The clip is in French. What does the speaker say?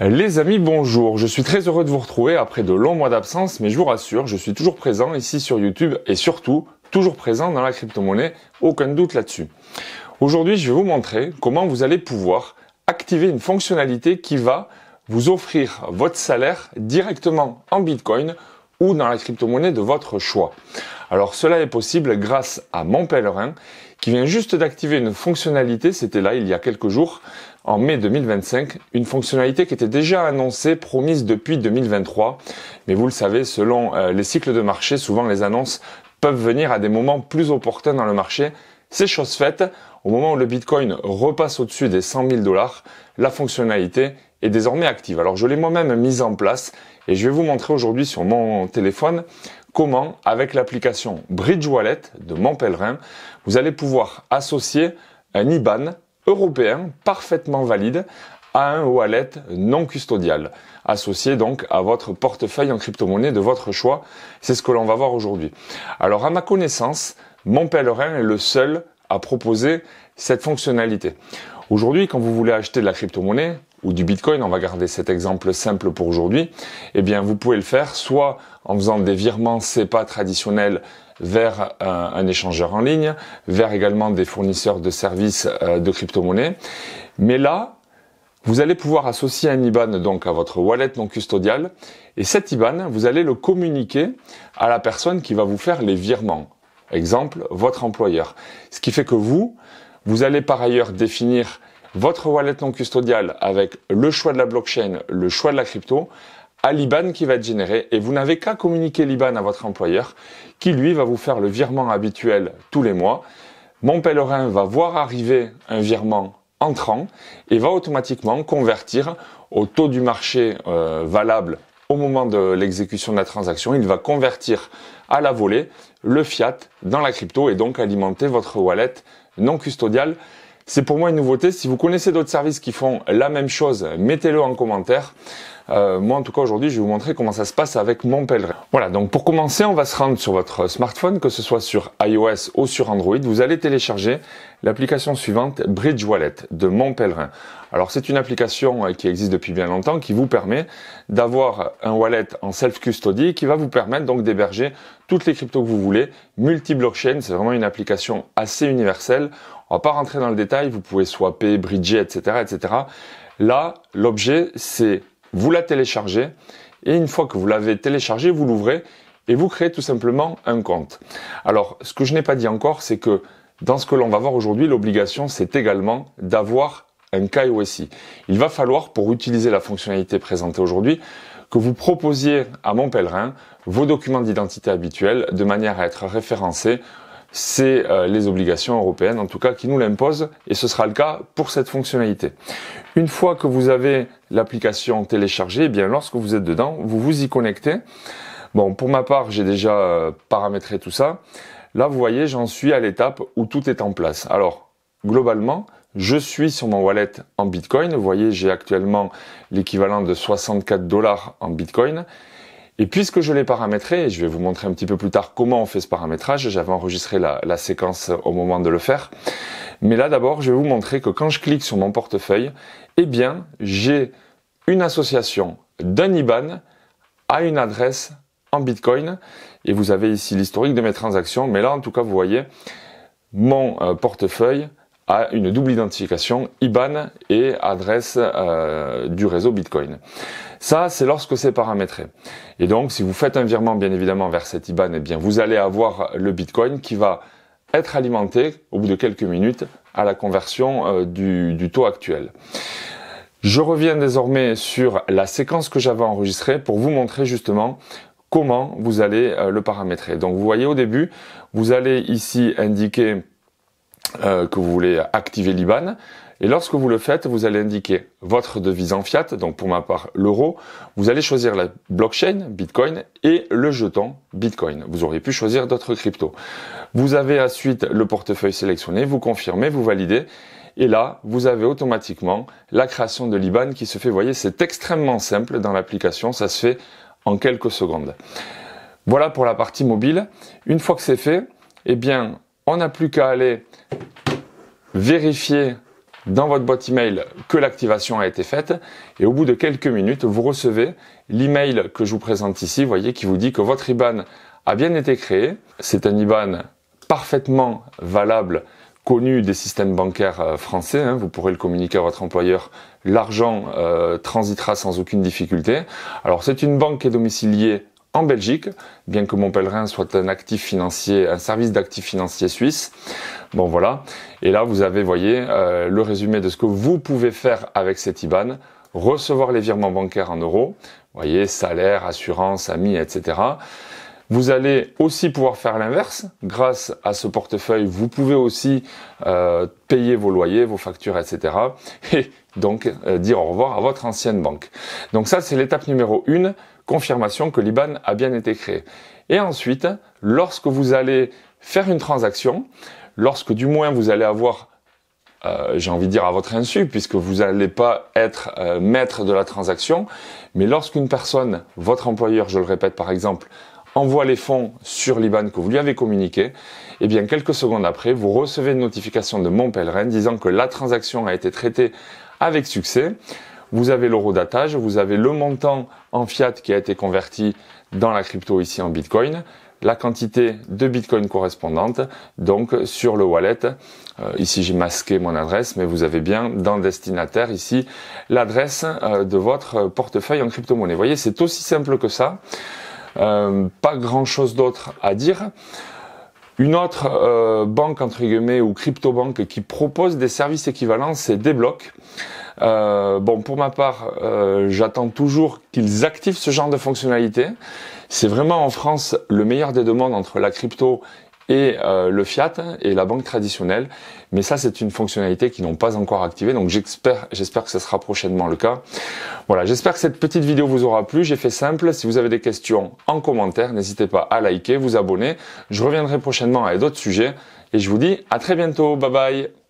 Les amis, bonjour, je suis très heureux de vous retrouver après de longs mois d'absence, mais je vous rassure, je suis toujours présent ici sur YouTube et surtout, toujours présent dans la crypto-monnaie, aucun doute là-dessus. Aujourd'hui, je vais vous montrer comment vous allez pouvoir activer une fonctionnalité qui va vous offrir votre salaire directement en Bitcoin ou dans la crypto-monnaie de votre choix. Alors cela est possible grâce à Mon Pèlerin qui vient juste d'activer une fonctionnalité, c'était là il y a quelques jours, en mai 2025, une fonctionnalité qui était déjà annoncée, promise depuis 2023. Mais vous le savez, selon les cycles de marché, souvent les annonces peuvent venir à des moments plus opportuns dans le marché. C'est chose faite, au moment où le Bitcoin repasse au-dessus des 100 000 $, la fonctionnalité est désormais active. Alors je l'ai moi-même mise en place et je vais vous montrer aujourd'hui sur mon téléphone comment, avec l'application Bridge Wallet de Mon Pèlerin, vous allez pouvoir associer un IBAN européen parfaitement valide à un wallet non custodial, associé donc à votre portefeuille en crypto-monnaie de votre choix. C'est ce que l'on va voir aujourd'hui. Alors à ma connaissance, Mon Pèlerin est le seul à proposer cette fonctionnalité. Aujourd'hui, quand vous voulez acheter de la crypto-monnaie ou du Bitcoin, on va garder cet exemple simple pour aujourd'hui, eh bien vous pouvez le faire soit en faisant des virements SEPA traditionnels vers un échangeur en ligne, vers également des fournisseurs de services de crypto-monnaie. Mais là, vous allez pouvoir associer un IBAN donc à votre wallet non custodial et cet IBAN, vous allez le communiquer à la personne qui va vous faire les virements. Exemple, votre employeur. Ce qui fait que vous allez par ailleurs définir votre wallet non custodial avec le choix de la blockchain, le choix de la crypto, à l'IBAN qui va être généré et vous n'avez qu'à communiquer l'IBAN à votre employeur qui lui va vous faire le virement habituel tous les mois. Mon Pèlerin va voir arriver un virement entrant et va automatiquement convertir au taux du marché valable au moment de l'exécution de la transaction. Il va convertir à la volée le fiat dans la crypto et donc alimenter votre wallet non custodial. C'est pour moi une nouveauté. Si vous connaissez d'autres services qui font la même chose, mettez-le en commentaire. Moi, en tout cas, aujourd'hui, je vais vous montrer comment ça se passe avec Mon Pèlerin. Voilà, donc pour commencer, on va se rendre sur votre smartphone, que ce soit sur iOS ou sur Android. Vous allez télécharger l'application suivante, Bridge Wallet, de Mon Pèlerin. Alors, c'est une application qui existe depuis bien longtemps, qui vous permet d'avoir un wallet en self-custody, qui va vous permettre donc d'héberger toutes les cryptos que vous voulez, multi-blockchain. C'est vraiment une application assez universelle. On va pas rentrer dans le détail, vous pouvez swapper, bridger, etc., etc. Là, l'objet, c'est vous la téléchargez et une fois que vous l'avez téléchargée, vous l'ouvrez et vous créez tout simplement un compte. Alors, ce que je n'ai pas dit encore, c'est que dans ce que l'on va voir aujourd'hui, l'obligation, c'est également d'avoir un KYC. Il va falloir, pour utiliser la fonctionnalité présentée aujourd'hui, que vous proposiez à Mon Pèlerin vos documents d'identité habituels de manière à être référencés. C'est les obligations européennes, en tout cas, qui nous l'imposent, et ce sera le cas pour cette fonctionnalité. Une fois que vous avez l'application téléchargée, eh bien, lorsque vous êtes dedans, vous vous y connectez. Bon, pour ma part, j'ai déjà paramétré tout ça. Là, vous voyez, j'en suis à l'étape où tout est en place. Alors, globalement, je suis sur mon wallet en Bitcoin. Vous voyez, j'ai actuellement l'équivalent de 64 $ en Bitcoin. Et puisque je l'ai paramétré, et je vais vous montrer un petit peu plus tard comment on fait ce paramétrage, j'avais enregistré la séquence au moment de le faire. Mais là d'abord, je vais vous montrer que quand je clique sur mon portefeuille, eh bien, j'ai une association d'un IBAN à une adresse en Bitcoin. Et vous avez ici l'historique de mes transactions. Mais là, en tout cas, vous voyez, mon portefeuille a une double identification, IBAN et adresse du réseau Bitcoin. Ça, c'est lorsque c'est paramétré. Et donc, si vous faites un virement, bien évidemment, vers cet IBAN, eh bien, vous allez avoir le Bitcoin qui va être alimenté, au bout de quelques minutes, à la conversion du taux actuel. Je reviens désormais sur la séquence que j'avais enregistrée pour vous montrer justement comment vous allez le paramétrer. Donc, vous voyez au début, vous allez ici indiquer que vous voulez activer l'IBAN. Et lorsque vous le faites, vous allez indiquer votre devise en fiat, donc pour ma part l'euro. Vous allez choisir la blockchain, Bitcoin, et le jeton Bitcoin. Vous auriez pu choisir d'autres cryptos. Vous avez ensuite le portefeuille sélectionné, vous confirmez, vous validez. Et là, vous avez automatiquement la création de l'IBAN qui se fait. Vous voyez, c'est extrêmement simple dans l'application, ça se fait en quelques secondes. Voilà pour la partie mobile. Une fois que c'est fait, eh bien, on n'a plus qu'à aller vérifier dans votre boîte email que l'activation a été faite et au bout de quelques minutes, vous recevez l'email que je vous présente ici, vous voyez, qui vous dit que votre IBAN a bien été créé. C'est un IBAN parfaitement valable, connu des systèmes bancaires français, hein. Vous pourrez le communiquer à votre employeur. L'argent transitera sans aucune difficulté. Alors c'est une banque qui est domiciliée en Belgique, bien que Mon Pèlerin soit un actif financier, un service d'actifs financiers suisse. Bon voilà. Et là vous avez, voyez, le résumé de ce que vous pouvez faire avec cet IBAN. Recevoir les virements bancaires en euros. Vous voyez, salaire, assurance, amis, etc. Vous allez aussi pouvoir faire l'inverse. Grâce à ce portefeuille, vous pouvez aussi payer vos loyers, vos factures, etc. Et donc dire au revoir à votre ancienne banque. Donc ça, c'est l'étape numéro 1, confirmation que l'IBAN a bien été créé. Et ensuite, lorsque vous allez faire une transaction, lorsque du moins vous allez avoir, j'ai envie de dire à votre insu, puisque vous n'allez pas être maître de la transaction, mais lorsqu'une personne, votre employeur, je le répète par exemple, envoie les fonds sur l'IBAN que vous lui avez communiqué, et bien quelques secondes après, vous recevez une notification de Mon Pèlerin disant que la transaction a été traitée avec succès. Vous avez l'eurodatage, vous avez le montant en fiat qui a été converti dans la crypto ici en Bitcoin, la quantité de Bitcoin correspondante, donc sur le wallet. Ici j'ai masqué mon adresse, mais vous avez bien dans le destinataire ici l'adresse de votre portefeuille en crypto-monnaie. Vous voyez, c'est aussi simple que ça. Pas grand chose d'autre à dire. Une autre banque entre guillemets ou crypto-banque qui propose des services équivalents, c'est Deblock. Bon, pour ma part, j'attends toujours qu'ils activent ce genre de fonctionnalité. C'est vraiment en France le meilleur des deux mondes entre la crypto et le fiat et la banque traditionnelle. Mais ça, c'est une fonctionnalité qu'ils n'ont pas encore activée. Donc j'espère que ce sera prochainement le cas. Voilà, j'espère que cette petite vidéo vous aura plu. J'ai fait simple. Si vous avez des questions en commentaire, n'hésitez pas à liker, vous abonner. Je reviendrai prochainement avec d'autres sujets. Et je vous dis à très bientôt. Bye bye.